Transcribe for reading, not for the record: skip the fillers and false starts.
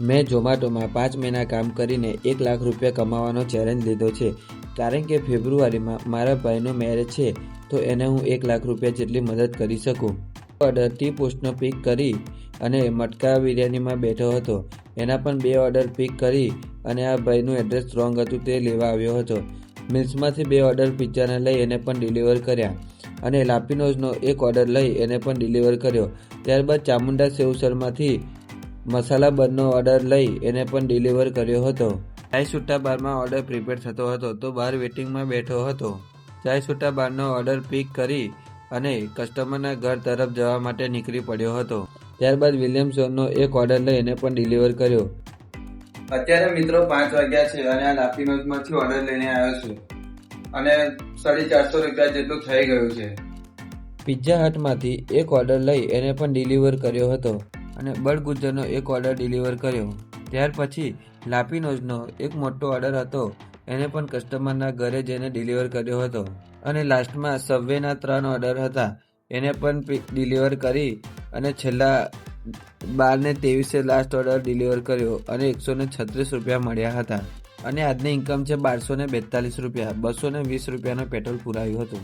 મેં ઝોમેટોમાં 5 મહિના કામ કરીને 1 લાખ રૂપિયા કમાવાનો ચેલેન્જ લીધો છે, કારણ કે ફેબ્રુઆરીમાં મારા ભાઈનું મેરેજ છે, તો એને હું 1 લાખ રૂપિયા જેટલી મદદ કરી શકું. ઓર્ડર ટી પોસ્ટનો પિક કરી અને મટકા બિરયાનીમાં બેઠો હતો. એના પણ 2 ઓર્ડર પિક કરી અને આ ભાઈનું એડ્રેસ રોંગ હતું તે લેવા આવ્યો હતો. મિલ્સમાંથી 2 ઓર્ડર પિઝાના લઈ એને પણ ડિલિવર કર્યા અને લાપીનોઝનો 1 ઓર્ડર લઈ એને પણ ડિલિવર કર્યો. ત્યારબાદ ચામુંડા સેવસરમાંથી મસાલા બનનો ઓર્ડર લઈ એને પણ ડિલિવર કર્યો હતો. ચાય સુટ્ટા બારમાં ઓર્ડર પ્રિપેર થતો હતો તો બહાર વેટિંગમાં બેઠો હતો. ચાય સુટ્ટા બારનો ઓર્ડર પિક કરી અને કસ્ટમરના ઘર તરફ જવા માટે નીકળી પડ્યો હતો. ત્યારબાદ વિલિયમ્સ ઝોનનો 1 ઓર્ડર લઈ એને પણ ડિલિવર કર્યો. અત્યારે મિત્રો 5 વાગ્યા છે અને આ લાપીનોઝમાંથી ઓર્ડર લઈને આવ્યો છું અને 450 રૂપિયા જેટલું થઈ ગયું છે. પિઝા હટમાંથી 1 ઓર્ડર લઈ એને પણ ડિલિવર કર્યો હતો અને બળગુજરનો 1 ઓર્ડર ડિલિવર કર્યો. ત્યાર પછી લાપીનોઝનો એક મોટો ઓર્ડર હતો, એને પણ કસ્ટમરના ઘરે જઈને ડિલિવર કર્યો હતો. અને લાસ્ટમાં સબવેના 3 ઓર્ડર હતા, એને પણ ડિલિવર કરી અને છેલ્લા 12:23 લાસ્ટ ઓર્ડર ડિલિવર કર્યો અને 136 રૂપિયા મળ્યા હતા. અને આજની ઇન્કમ છે 1242 રૂપિયા. 220 રૂપિયાનું પેટ્રોલ પુરાવ્યું હતું.